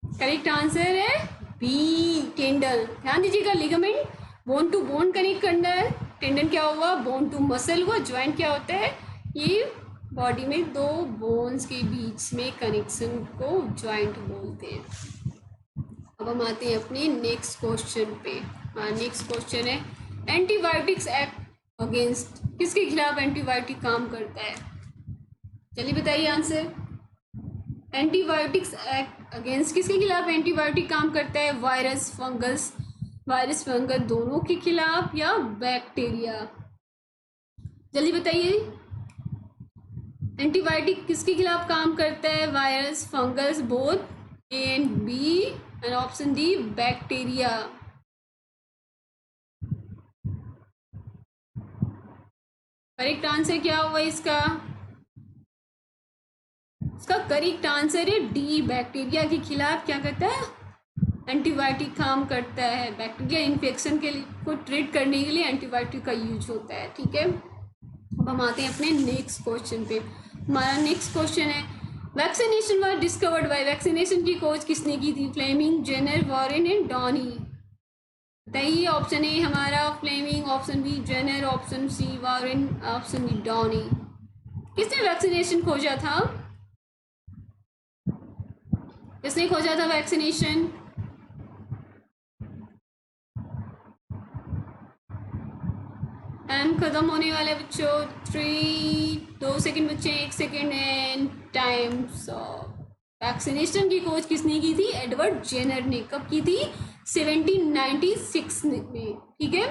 करेक्ट आंसर है बी टेंडन। ध्यान दीजिएगा, ligament bone to bone connect करना है, टेंडन क्या हुआ, बोन टू मसल हुआ, ज्वाइंट क्या होता है, ये बॉडी में दो बोन्स के बीच में कनेक्शन को ज्वाइंट बोलते हैं। अब हम आते हैं अपने नेक्स्ट क्वेश्चन पे। हाँ, नेक्स्ट क्वेश्चन है एंटीबायोटिक्स एक्ट अगेंस्ट, किसके खिलाफ एंटीबायोटिक काम करता है, चलिए बताइए आंसर। एंटीबायोटिक्स एक्ट अगेंस्ट किसके खिलाफ एंटीबायोटिक काम करता है, वायरस फंगस, वायरस फंगस दोनों के खिलाफ या बैक्टीरिया, जल्दी बताइए। एंटीबायोटिक किसके खिलाफ काम करता है, virus fungus, both A and B, and option D bacteria. Correct answer क्या हुआ इसका, इसका करेक्ट आंसर है डी, बैक्टीरिया के खिलाफ क्या करता है, एंटीबायोटिक काम करता है। बैक्टीरिया इन्फेक्शन के लिए को ट्रीट करने के लिए एंटीबायोटिक का यूज होता है। ठीक है, अब हम आते हैं अपने नेक्स्ट क्वेश्चन पे। हमारा नेक्स्ट क्वेश्चन है vaccination was discovered by, vaccination की खोज किसने की थी, Fleming, Jenner, Warren and Donny. बताइए, ऑप्शन ए हमारा Fleming, option B Jenner, option C Warren, option D Donny. किसने वैक्सीनेशन खोजा था, किसने खोजा था वैक्सीनेशन, टाइम खत्म होने वाले बच्चों, 2 सेकेंड बच्चे, 1 सेकेंड एंड टाइम। वैक्सीनेशन की खोज किसने की थी, एडवर्ड जेनर ने। कब की थी, 1796 में। ठीक है,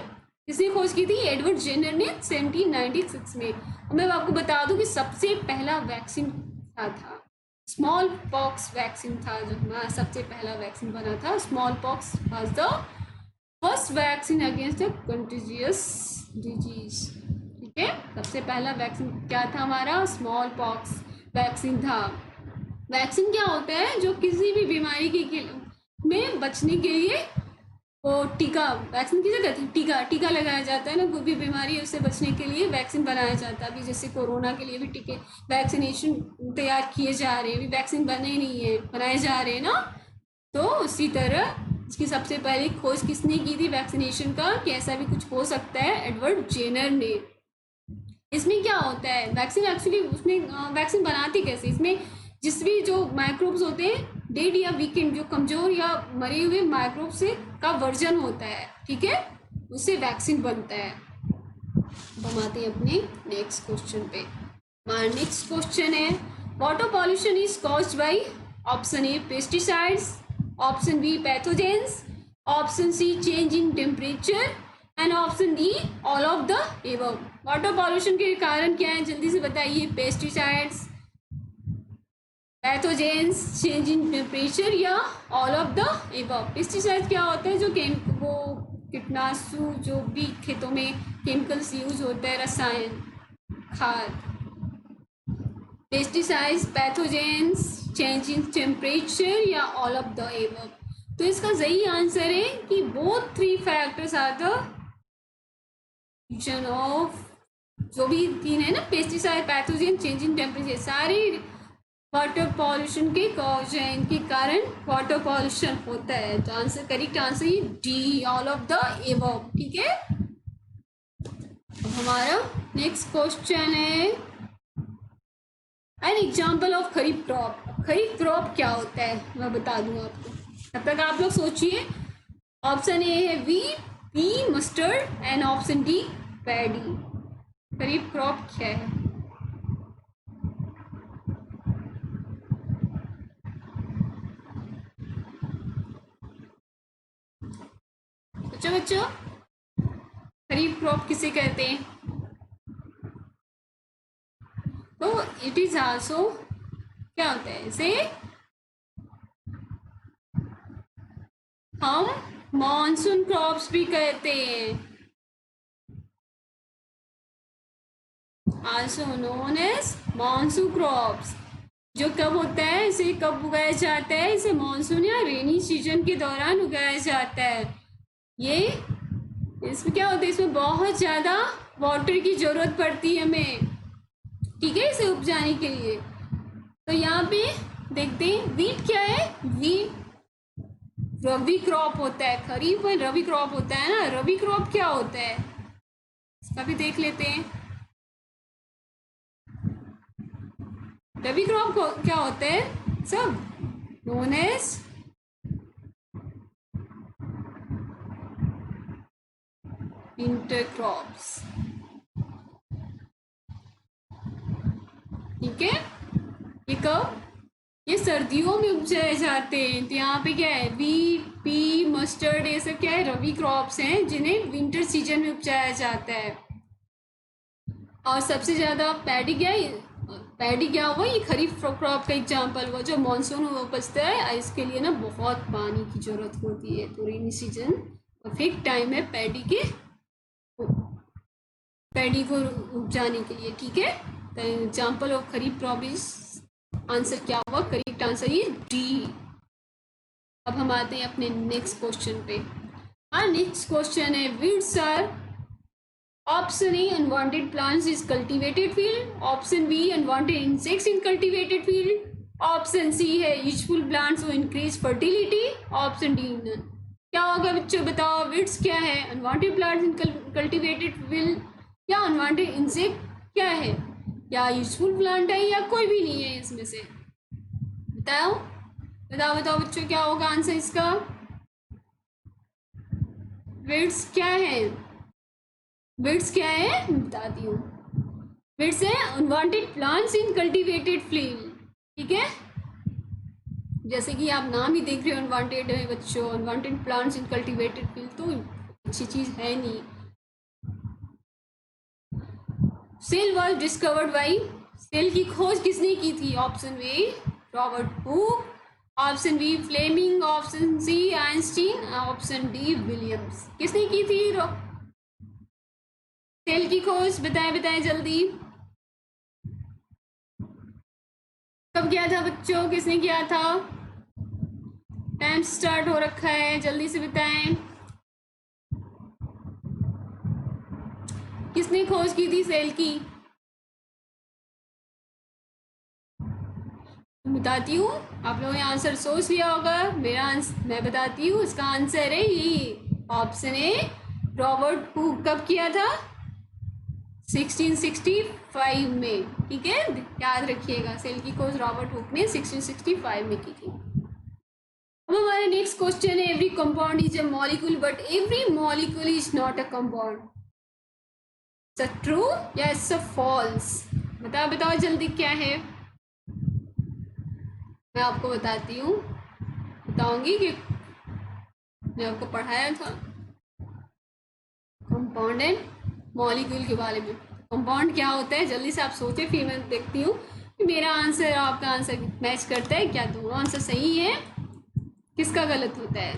किसने खोज की थी, एडवर्ड जेनर ने 1796 में। मैं आपको बता दूं कि सबसे पहला वैक्सीन क्या था, स्मॉल पॉक्स वैक्सीन था, जो हमारा सबसे पहला वैक्सीन बना था। Small pox was the first vaccine against the contagious disease. ठीक है, सबसे पहला वैक्सीन क्या था हमारा, स्मॉल पॉक्स वैक्सीन था। वैक्सीन क्या होता है, जो किसी भी बीमारी के में बचने के लिए वो टीका, वैक्सीन किसे कहते हैं, टीका, टीका लगाया जाता है ना, कोई भी बीमारी है उससे बचने के लिए वैक्सीन बनाया जाता है। अभी जैसे कोरोना के लिए भी टीके वैक्सीनेशन तैयार किए जा रहे हैं, अभी वैक्सीन बने नहीं है, बनाए जा रहे हैं ना। तो उसी तरह इसकी सबसे पहले खोज किसने की थी वैक्सीनेशन का, कि ऐसा भी कुछ हो सकता है, एडवर्ड जेनर ने। इसमें क्या होता है, वैक्सीन एक्चुअली उसमें वैक्सीन बनाती कैसे, इसमें जिस भी जो माइक्रोब्स होते हैं, डेड या वीकेंड, जो कमजोर या मरे हुए माइक्रोब से का वर्जन होता है, ठीक है, उससे वैक्सीन बनता है। अब हम आते हैं अपने नेक्स्ट क्वेश्चन पे। हमारा नेक्स्ट क्वेश्चन है water pollution is caused by, option A pesticides, option B pathogens, option C change in temperature and option D all of the above. Water pollution के कारण क्या है, जल्दी से बताइए। Pesticides, pathogens, change in temperature या all of the above. Pesticide क्या होता है? जो वो कीटनाशु जो भी खेतों में केमिकल्स यूज होते हैं, रसायन खाद। Pesticides, pathogens, change in temperature या ऑल ऑफ द एबव। तो इसका सही आंसर है कि both three factors are the reason of, जो भी तीन है ना, pesticide, pathogen, change in temperature, सारे वाटर पॉल्यूशन के कॉज है। इनके कारण वाटर पॉल्यूशन होता है। तो आंसर, करेक्ट आंसर ही D, all of the above. ठीक है, अब हमारा नेक्स्ट क्वेश्चन है an example of kharif crop. Kharif crop क्या होता है मैं बता दूं आपको, तब तक आप लोग सोचिए। ऑप्शन ए है wheat, B mustard and option D paddy. Kharif crop क्या है? बच्चों खरीफ क्रॉप किसे कहते हैं? तो इट इज आल्सो, क्या होता है इसे हम मॉनसून क्रॉप्स भी कहते हैं, also known as monsoon crops. जो कब होता है, इसे कब उगाया जाता है? इसे मॉनसून या रेनी सीजन के दौरान उगाया जाता है। ये इसमें क्या होता है, इसमें बहुत ज़्यादा वाटर की ज़रूरत पड़ती है हमें, ठीक है, इसे उपजाने के लिए। तो यहाँ पे देखते हैं वीट क्या है। वीट रबी क्रॉप होता है। खरीफ में रबी क्रॉप होता है ना। रबी क्रॉप क्या होता है इसका भी देख लेते हैं। रबी क्रॉप क्या होता है सब? Known as winter crops. ठीक है, ये कब? ये सर्दियों में उपजाए जाते हैं। तो यहाँ पे क्या है, व्हीट, पी, मस्टर्ड, ये सब क्या है, रबी क्रॉप्स हैं जिन्हें विंटर सीजन में उपजाया जाता है। और सबसे ज्यादा पैडी क्या है? पैडी क्या हुआ? ये खरीफ क्रॉप का एग्जाम्पल हुआ जो मानसून में उपजता है। इसके लिए ना बहुत पानी की जरूरत होती है। तो रेनी सीजन परफेक्ट टाइम है पैडी को उपजाने के लिए। ठीक है, तो example of kharif crop is, answer क्या हुआ? करेक्ट आंसर ये डी। अब हम आते हैं अपने नेक्स्ट क्वेश्चन पे। नेक्स्ट क्वेश्चन है weeds are, option A unwanted plants is cultivated field, option B unwanted insects in cultivated field, option C है useful plants to increase fertility, option D none. क्या होगा बच्चों, बताओ वीड्स क्या है? Unwanted plants in cultivated field या unwanted insect क्या है, या यूजफुल प्लांट है, या कोई भी नहीं है इसमें से? बताओ बताओ बताओ बच्चों, क्या होगा आंसर इसका? वीड्स क्या है? वीड्स क्या है बताती हूँ। वीड्स है unwanted plants in cultivated field. ठीक है, जैसे कि आप नाम ही देख रहे हो अनवांटेड है बच्चों, unwanted plants in cultivated field, तो अच्छी चीज है नहीं। Cell was discovered by, cell की खोज किसने की थी? Option A Robert Hooke, option B Fleming, option C Einstein, option D Williams. किसने की थी सेल की खोज? बताएं बताएं जल्दी, कब किया था बच्चों? किसने किया था? टाइम स्टार्ट हो रखा है, जल्दी से बताएं किसने खोज की थी सेल की? बताती हूँ, आप लोगों ने आंसर सोच लिया होगा। मैं बताती हूँ, इसका आंसर है ये ऑप्शन ए रॉबर्ट हुक। कब किया था? 1665 में। ठीक है, याद रखिएगा, सेल की खोज रॉबर्ट हुक ने 1665 में की थी। अब हमारा नेक्स्ट क्वेश्चन है every compound is a molecule but every molecule is not a compound. True या इट्स अ फॉल्स? बताओ बताओ जल्दी, क्या है? मैं आपको बताती हूँ, बताऊंगी कि मैं आपको पढ़ाया था कंपाउंड एंड मॉलिक्यूल के बारे में। कंपाउंड क्या होता है जल्दी से आप सोचे, फिर मैं देखती हूँ मेरा आंसर आपका आंसर मैच करता है क्या? दोनों आंसर सही है, किसका गलत होता है?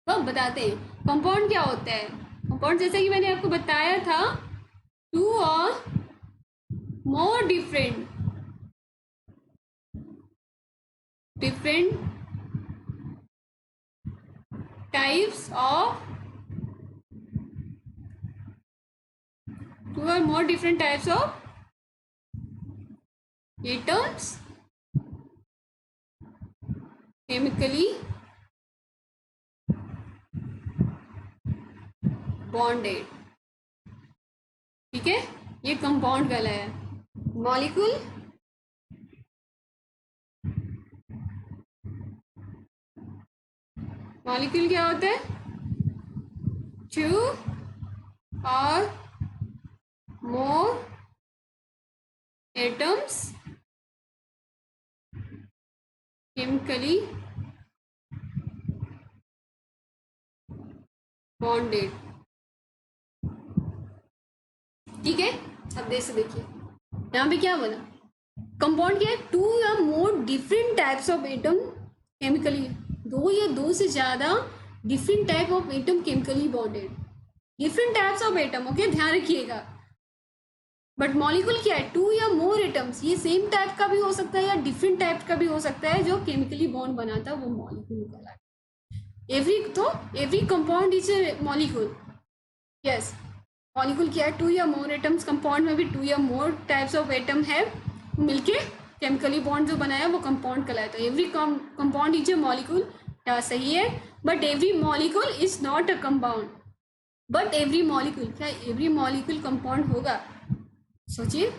तो बताते हैं कंपाउंड क्या होता है। कंपाउंड जैसे कि मैंने आपको बताया था, टू और more different types of two or more different types of atoms chemically bonded। ठीक है, ये कंपाउंड वाला है। मॉलिक्यूल मॉलिक्यूल क्या होता है? टू और मोर एटम्स केमिकली बॉन्डेड। ठीक है, अब देख से देखिए यहाँ पे क्या बोला, कंपाउंड क्या है? टू या more different types of atom chemically, दो या दो से ज्यादा different type of atom chemically bonded. Different types of atom, okay, ध्यान रखिएगा। बट मॉलिक्यूल क्या है? टू या मोर एटम्स, ये सेम टाइप का भी हो सकता है या डिफरेंट टाइप का भी हो सकता है, जो केमिकली बॉन्ड बनाता है वो मॉलिक्यूल कहलाता है। Every compound is a molecule. Yes, molecule क्या है? टू या मोर एटम्स, कंपाउंड में भी टू या मोर टाइप्स ऑफ एटम है, मिलके केमिकली बॉन्ड जो बनाया वो कंपाउंड कहलाता है। Every compound is a molecule, क्या सही है? But every molecule is not a compound. But every molecule, क्या एवरी मॉलिक्यूल कंपाउंड होगा? सोचिए।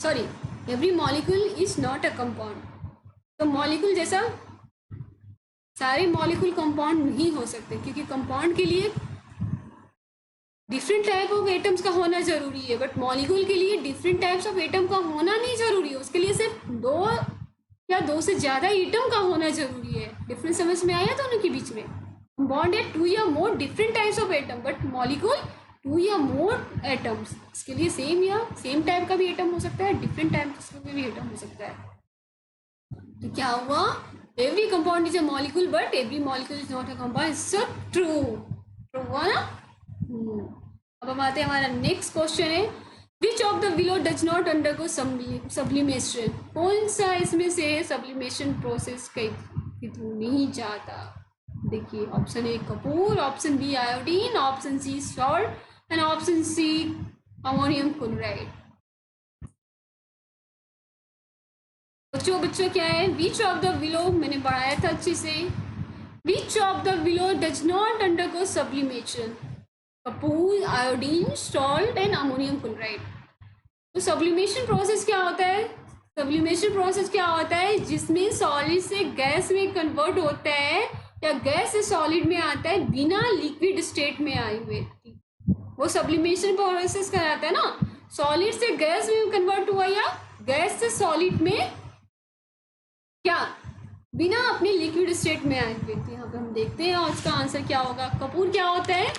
Sorry, every molecule is not a compound. तो मॉलिक्यूल जैसा सारे मॉलिक्यूल कंपाउंड नहीं हो सकते, क्योंकि कंपाउंड के लिए डिफरेंट टाइप ऑफ एटम्स का होना जरूरी है, बट मॉलिक्यूल के लिए डिफरेंट टाइप्स ऑफ एटम का होना नहीं जरूरी है। उसके लिए सिर्फ दो या दो से ज्यादा एटम का होना जरूरी है। डिफरेंस समझ में आया दोनों के बीच में? बॉन्ड है टू या more different types of atom, but molecule two या मोर एटम्स। इसके लिए सेम या सेम टाइप का भी एटम हो सकता है, डिफरेंट टाइप का भी एटम हो सकता है। तो क्या हुआ? Every compound is a molecule but every molecule is not a compound. So true, true हुआ ना? अब हम आते हैं, हमारा नेक्स्ट क्वेश्चन है, विच of the below does not undergo sublimation? कौन सा इसमें से सब्लिमेशन प्रोसेस के थ्रू नहीं जाता? देखिए, ऑप्शन ए कपूर, option B iodine, option C salt and option C ammonium chloride. बच्चों क्या है? विच ऑफ द बिलो, मैंने पढ़ाया था अच्छे से, विच of the below does not undergo sublimation? Kapoor, iodine, salt and ammonium chloride. तो सब्लिमेशन प्रोसेस क्या होता है? सब्लिमेशन प्रोसेस क्या होता है? जिसमें सॉलिड से गैस में कन्वर्ट होता है या गैस से सॉलिड में आता है बिना लिक्विड स्टेट में आए हुए, वो सब्लिमेशन प्रोसेस कहलाता है ना। सॉलिड से गैस में कन्वर्ट हुआ या गैस से सॉलिड में क्या, बिना अपने लिक्विड स्टेट में आए हुए। यहाँ पे हम देखते हैं और इसका आंसर क्या होगा। कपूर क्या होता है?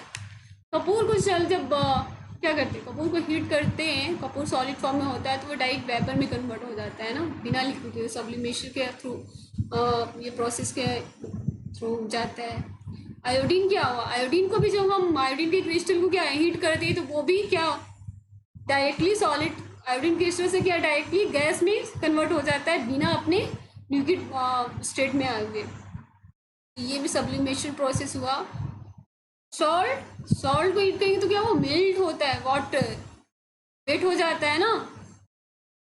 कपूर को जब क्या करते हैं, कपूर को हीट करते हैं, कपूर सॉलिड फॉर्म में होता है तो वो डायरेक्ट वेपर में कन्वर्ट हो जाता है ना, बिना लिक्विड के। सब्लिमेशन के थ्रू ये प्रोसेस के थ्रू जाता है। आयोडीन क्या हुआ? आयोडीन को भी जब हम आयोडीन के क्रिस्टल को क्या हीट करते हैं तो वो भी क्या डायरेक्टली सॉलिड, आयोडीन क्रिस्टल से क्या डायरेक्टली गैस में कन्वर्ट हो जाता है बिना अपने लिक्विड स्टेट में आए हुए। ये भी सब्लिमेशन प्रोसेस हुआ। सॉल्ट को हीट करेंगे तो क्या वो मेल्ट होता है, वाटर वेट हो जाता है ना,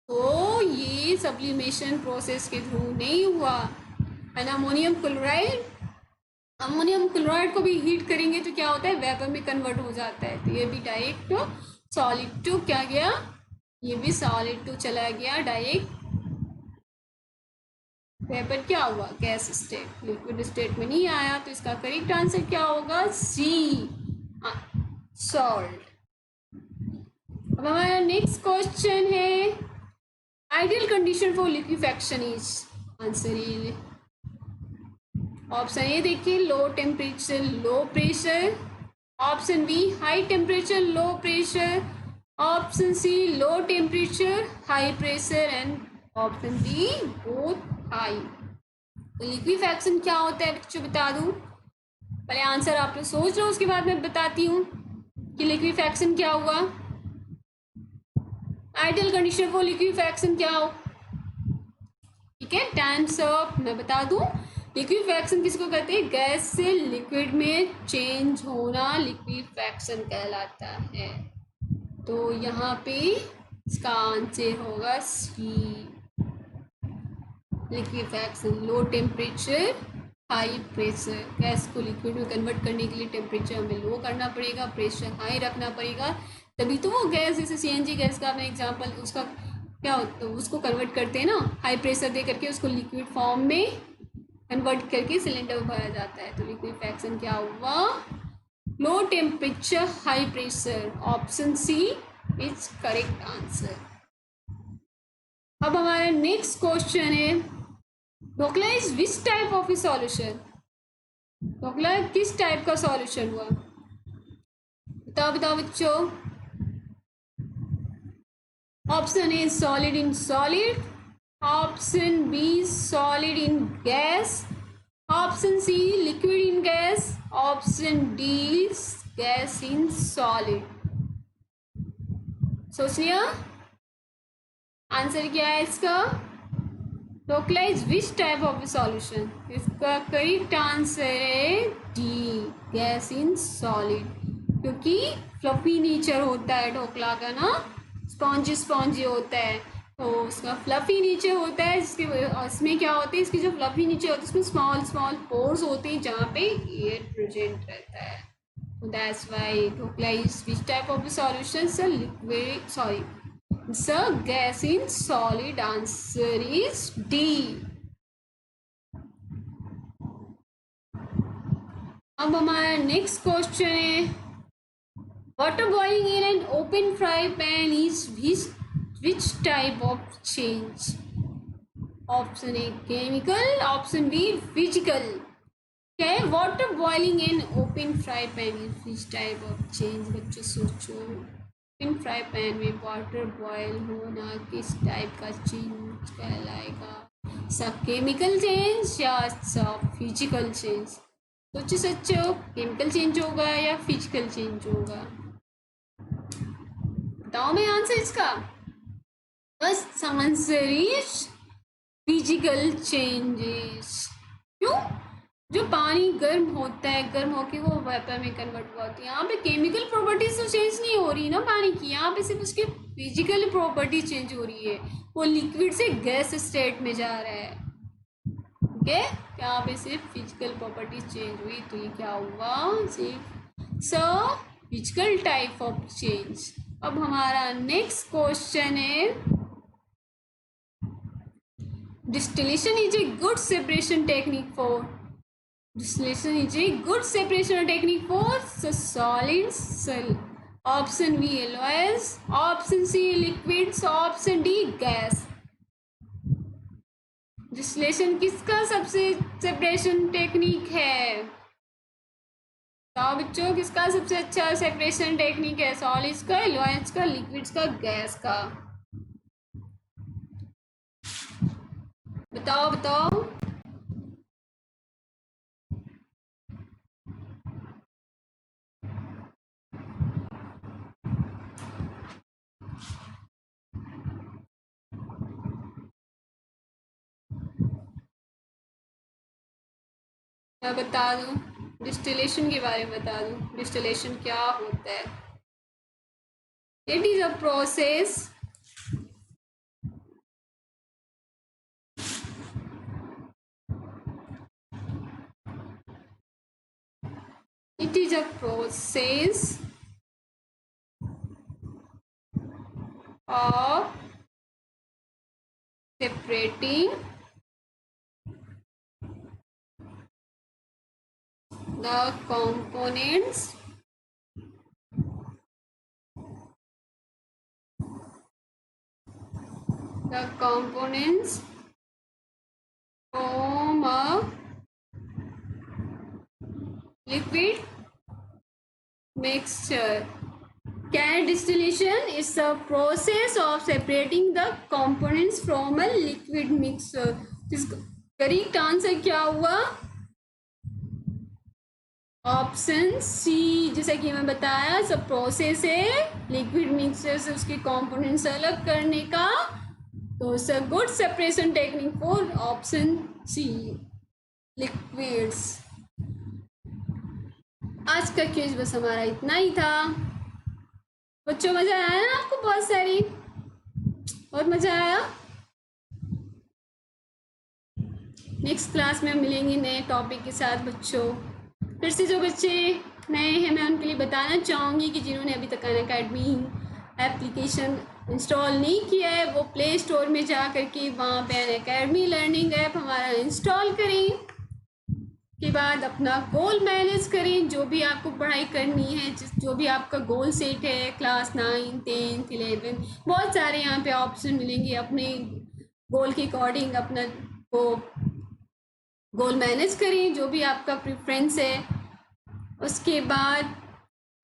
तो ये सब्लिमेशन प्रोसेस के थ्रू नहीं हुआ। And ammonium chloride, ammonium chloride को भी हीट करेंगे तो क्या होता है, वेपर में कन्वर्ट हो जाता है। तो ये भी डायरेक्ट सॉलिड टू क्या गया, ये भी सॉलिड टू चला गया डायरेक्ट वेपर, क्या हुआ गैस स्टेट, लिक्विड स्टेट में नहीं आया। तो इसका करेक्ट आंसर क्या होगा? C, salt. अब हमारा नेक्स्ट क्वेश्चन है, ideal condition for liquefaction is, answer ये ऑप्शन ए देखिए, low temperature low pressure, option B high temperature low pressure, option C low temperature high pressure and option D both high. तो liquefaction क्या होता है बच्चों बता दूं? पहले आंसर आप लोग सोच लो, उसके बाद मैं बताती हूँ कि लिक्विफैक्शन क्या हुआ। आइडियल कंडीशन फॉर लिक्विफैक्शन क्या हो, ठीक है। Times up. मैं बता दूं लिक्विफैक्शन किसको कहते हैं? गैस से लिक्विड में चेंज होना लिक्विफैक्शन कहलाता है। तो यहाँ पे इसका आंसर होगा C, liquefaction. Low temperature high pressure, gas को लिक्विड में कन्वर्ट करने के लिए टेम्परेचर हमें लो करना पड़ेगा, प्रेशर हाई रखना पड़ेगा, तभी तो वो गैस, जैसे सीएनजी गैस का आपने एग्जांपल, उसका क्या होता है, उसको कन्वर्ट करते हैं ना, हाई प्रेशर दे करके उसको लिक्विड फॉर्म में कन्वर्ट करके सिलेंडर में भरा जाता है। तो लिक्विफैक्शन क्या हुआ? Low temperature high pressure, option C is correct answer. अब हमारा नेक्स्ट क्वेश्चन है, dhokla is which type of a solution? Dhokla किस टाइप का सॉल्यूशन हुआ? बताओ बताओ बच्चों। Option A solid in solid, option B solid in gas, option C liquid in gas, option D gas in solid. सोच लिया आंसर क्या है इसका? Dhokla is which type of solution? इसका करेक्ट आंसर है डी, गैस इन सॉलिड, क्योंकि fluffy nature होता है ढोकला का ना, स्पॉन्जी स्पॉन्जी होता है, तो उसका फ्लफी नेचर होता है, जिसके इसमें क्या होता है, इसकी जो फ्लफी नेचर होता है उसमें स्मॉल स्मॉल पोर्स होते हैं जहाँ पे एयर प्रेजेंट रहता है। So that's why dhokla is which type of solution? So liquid, sorry, so gas in solid. Answer is D. अब हमारा नेक्स्ट क्वेश्चन है, water boiling in an open fry pan is which type of change? Option a chemical, option B physical. क्या है water boiling in open fry pan is which type of change? बच्चों सोचो, open fry pan में water boil होना किस type का change कहलाएगा? सब केमिकल चेंज या सब फिजिकल चेंज? सोचो सोचो, केमिकल चेंज होगा या फिजिकल चेंज होगा? बताओ मैं आंसर इसका। बस आंसर इज फिजिकल चेंजेस। क्यों? जो पानी गर्म होता है, गर्म होके वो वेपर में कन्वर्ट हुआ होती है, यहाँ पे केमिकल प्रॉपर्टीज तो चेंज नहीं हो रही ना पानी की, यहाँ पे सिर्फ उसकी फिजिकल प्रॉपर्टी चेंज हो रही है, वो लिक्विड से गैस स्टेट में जा रहा है। ठीक है, यहाँ पे सिर्फ फिजिकल प्रॉपर्टी चेंज हुई, तो ये क्या हुआ? सिर्फ फिजिकल टाइप ऑफ चेंज। अब हमारा नेक्स्ट क्वेश्चन है, distillation is a good separation technique for, distillation is a good separation technique for solids cell. Option B oils, option C liquids, option D gas. Distillation किसका सबसे separation technique है? तो बच्चों किसका सबसे अच्छा सेपरेशन टेक्निक है? सॉलिड्स का, लॉइड्स का, लिक्विड्स का, गैस का? बताओ बताओ। मैं बता दूं, डिस्टिलेशन के बारे में बता दूं, डिस्टिलेशन क्या होता है? It is a process it is a process of separating the components from a liquid mixture. Can distillation is the process of separating the components from a liquid mixture. इसका correct answer क्या हुआ? Option C, जैसा कि मैं बताया, सब process है liquid mixture से उसके कंपोनेंट्स अलग करने का, तो it's a good separation technique for option C, liquids. आज का क्विज बस हमारा इतना ही था बच्चों। मजा आया ना आपको? बहुत सारी, बहुत मजा आया। नेक्स्ट क्लास में हम मिलेंगे नए टॉपिक के साथ बच्चों। फिर से जो बच्चे नए हैं मैं उनके लिए बताना चाहूँगी कि जिन्होंने अभी तक अनअकैडमी एप्लीकेशन इंस्टॉल नहीं किया है वो प्ले स्टोर में जा कर के वहाँ पे अनअकैडमी लर्निंग ऐप हमारा इंस्टॉल करें। के बाद अपना गोल मैनेज करें, जो भी आपको पढ़ाई करनी है, जो भी आपका गोल सेट है, क्लास 9, 10, 11, बहुत सारे यहाँ पे ऑप्शन मिलेंगे। अपने गोल के अकॉर्डिंग अपना वो गोल मैनेज करें, जो भी आपका प्रेफरेंस है। उसके बाद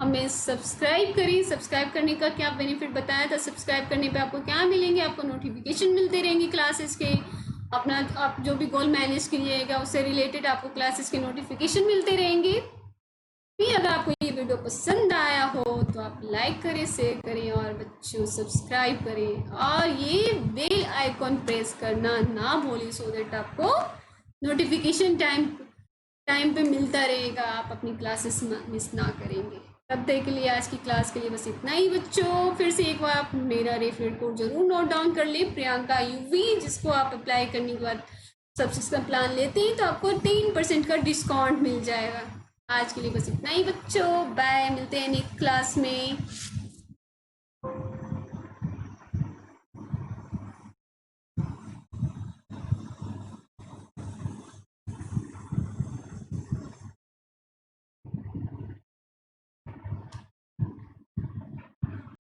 हमें सब्सक्राइब करें। सब्सक्राइब करने का क्या बेनिफिट बताया था? सब्सक्राइब करने पे आपको क्या मिलेंगे? आपको नोटिफिकेशन मिलते रहेंगे क्लासेस के। अपना आप जो भी गोल मैनेज कीजिएगा उससे रिलेटेड आपको क्लासेस के नोटिफिकेशन मिलते रहेंगे। फिर अगर आपको ये वीडियो पसंद आया हो तो आप लाइक करें, शेयर करें और बच्चों सब्सक्राइब करें और ये बेल आइकॉन प्रेस करना ना भूलें, सो दैट आपको नोटिफिकेशन टाइम पे मिलता रहेगा, आप अपनी क्लासेस मिस ना करेंगे। तब तक के लिए आज की क्लास के लिए बस इतना ही बच्चों। फिर से एक बार आप मेरा रेफरल कोड जरूर नोट डाउन कर ले, प्रियंका यूवी, जिसको आप अप्लाई करने के बाद सब्सक्रिप्शन प्लान लेते हैं तो आपको 3% का डिस्काउंट मिल जाएगा। आज के लिए बस इतना ही बच्चों, बाय, मिलते हैं नेक्स्ट क्लास में।